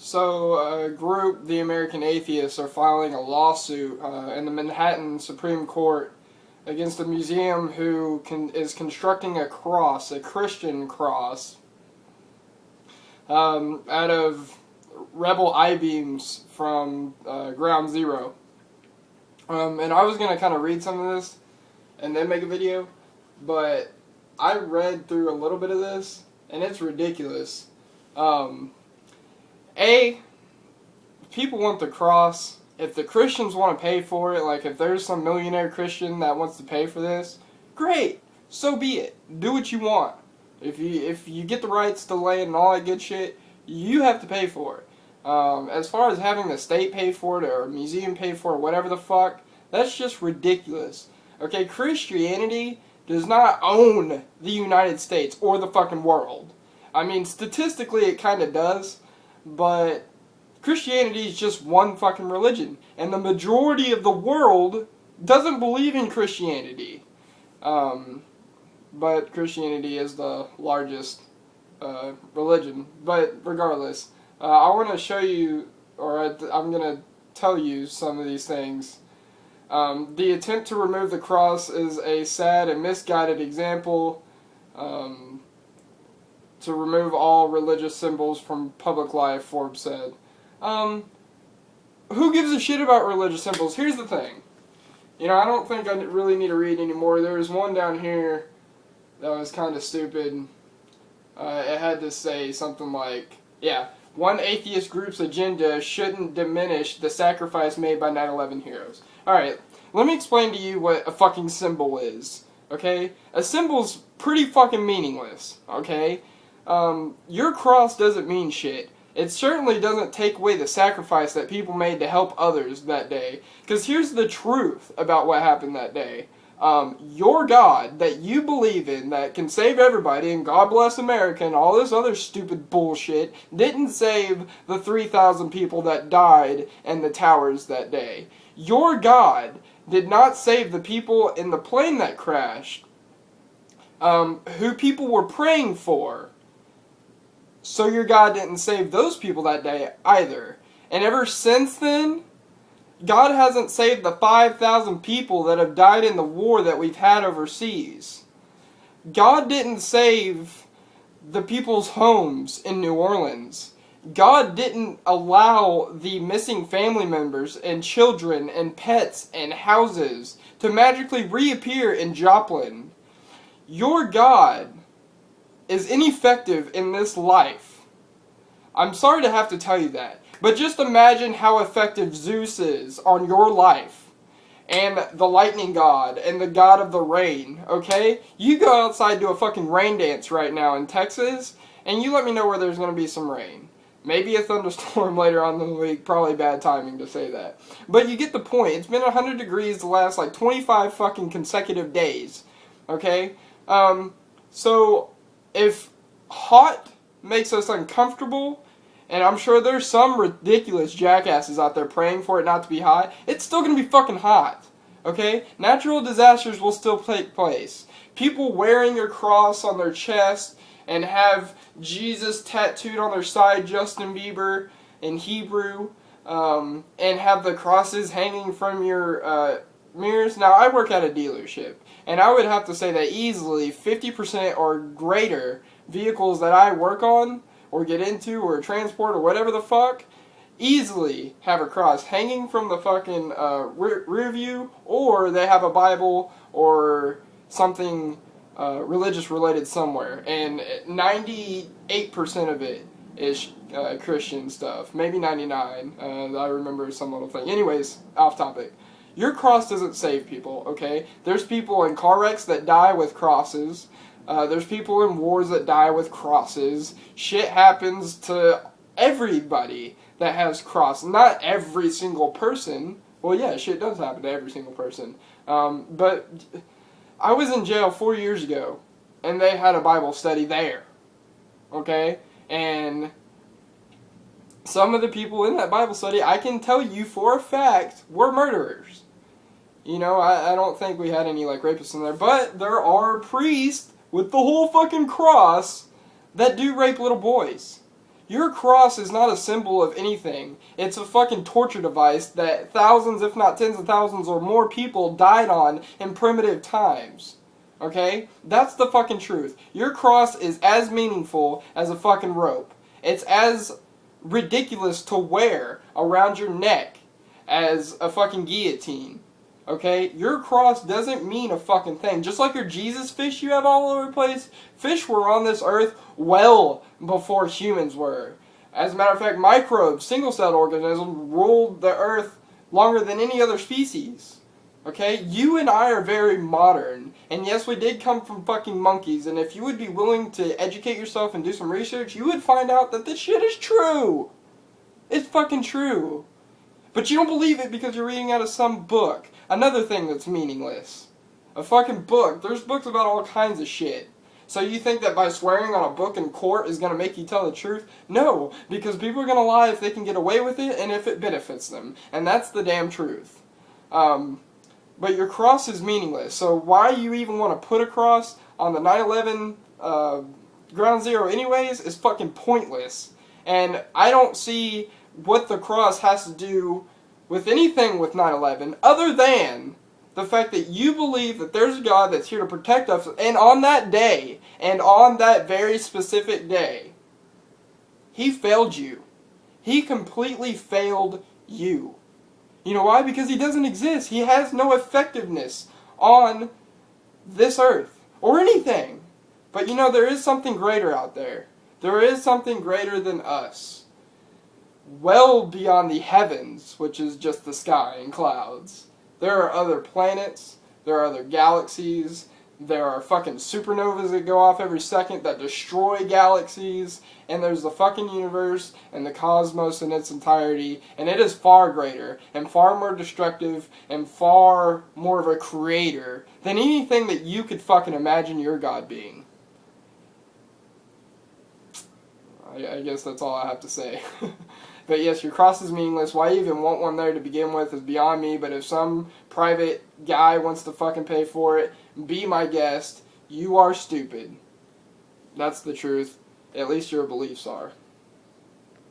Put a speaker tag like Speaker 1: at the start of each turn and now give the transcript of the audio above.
Speaker 1: So, a group, the American Atheists, are filing a lawsuit in the Manhattan Supreme Court against a museum who is constructing a cross, a Christian cross, out of rebel I-beams from Ground Zero. And I was going to kind of read some of this and then make a video, but I read through a little bit of this, and it's ridiculous. People want the cross. If the Christians want to pay for it, like if there's some millionaire Christian that wants to pay for this, great, so be it. Do what you want. If you get the rights to land and all that good shit, you have to pay for it. As far as having the state pay for it or a museum pay for it, whatever the fuck, that's just ridiculous. Okay, Christianity does not own the United States or the fucking world. I mean, statistically it kind of does, but Christianity is just one fucking religion, and the majority of the world doesn't believe in Christianity. But Christianity is the largest religion. But regardless, I want to show you, or I'm going to tell you some of these things. The attempt to remove the cross is a sad and misguided example to remove all religious symbols from public life, Forbes said. Who gives a shit about religious symbols? Here's the thing. You know, I don't think I really need to read anymore. There was one down here that was kind of stupid. It had to say something like, yeah, one atheist group's agenda shouldn't diminish the sacrifice made by 9/11 heroes. Alright, let me explain to you what a fucking symbol is, okay? A symbol's pretty fucking meaningless, okay? Your cross doesn't mean shit. It certainly doesn't take away the sacrifice that people made to help others that day. Because here's the truth about what happened that day. Your God that you believe in, that can save everybody, and God bless America and all this other stupid bullshit, didn't save the 3,000 people that died in the towers that day. Your God did not save the people in the plane that crashed, who people were praying for. So your God didn't save those people that day either. And ever since then, God hasn't saved the 5,000 people that have died in the war that we've had overseas. God didn't save the people's homes in New Orleans. God didn't allow the missing family members and children and pets and houses to magically reappear in Joplin. Your God is ineffective in this life. I'm sorry to have to tell you that, but just imagine how effective Zeus is on your life, and the lightning god, and the god of the rain, okay? You go outside and do a fucking rain dance right now in Texas, and you let me know where there's going to be some rain. Maybe a thunderstorm later on in the week, probably bad timing to say that. But you get the point. It's been 100 degrees the last like 25 fucking consecutive days, okay? So if hot makes us uncomfortable, and I'm sure there's some ridiculous jackasses out there praying for it not to be hot, it's still going to be fucking hot, okay? Natural disasters will still take place. People wearing a cross on their chest and have Jesus tattooed on their side, Justin Bieber, in Hebrew, and have the crosses hanging from your mirrors. Now, I work at a dealership, and I would have to say that easily 50% or greater vehicles that I work on, or get into, or transport, or whatever the fuck, easily have a cross hanging from the fucking rear view, or they have a Bible, or something religious related somewhere, and 98% of it is Christian stuff, maybe 99, I remember some little thing. Anyways, off topic. Your cross doesn't save people, okay? There's people in car wrecks that die with crosses. There's people in wars that die with crosses. Shit happens to everybody that has cross. Not every single person. Well, yeah, shit does happen to every single person. But I was in jail 4 years ago, and they had a Bible study there, okay? And some of the people in that Bible study, I can tell you for a fact, were murderers. You know, I don't think we had any, like, rapists in there, but there are priests with the whole fucking cross that do rape little boys. Your cross is not a symbol of anything. It's a fucking torture device that thousands, if not tens of thousands or more people died on in primitive times. Okay? That's the fucking truth. Your cross is as meaningful as a fucking rope. It's as ridiculous to wear around your neck as a fucking guillotine. Okay? Your cross doesn't mean a fucking thing. Just like your Jesus fish you have all over the place, fish were on this earth well before humans were. As a matter of fact, microbes, single-celled organisms, ruled the earth longer than any other species. Okay? You and I are very modern. And yes, we did come from fucking monkeys. And if you would be willing to educate yourself and do some research, you would find out that this shit is true. It's fucking true. But you don't believe it because you're reading out of some book. Another thing that's meaningless. A fucking book. There's books about all kinds of shit. So you think that by swearing on a book in court is going to make you tell the truth? No, because people are going to lie if they can get away with it and if it benefits them. And that's the damn truth. But your cross is meaningless. So why you even want to put a cross on the 9/11 ground zero anyways is fucking pointless. And I don't see what the cross has to do with anything with 9/11 other than the fact that you believe that there's a God that's here to protect us, and on that day, and on that very specific day, He failed you. He completely failed you. You know why? Because He doesn't exist. He has no effectiveness on this earth, or anything. But you know, there is something greater out there. There is something greater than us. Well beyond the heavens, which is just the sky and clouds. There are other planets, there are other galaxies, there are fucking supernovas that go off every second that destroy galaxies, and there's the fucking universe and the cosmos in its entirety, and it is far greater, and far more destructive, and far more of a creator than anything that you could fucking imagine your God being. I guess that's all I have to say. But yes, your cross is meaningless. Why you even want one there to begin with is beyond me, but if some private guy wants to fucking pay for it, be my guest. You are stupid. That's the truth. At least your beliefs are.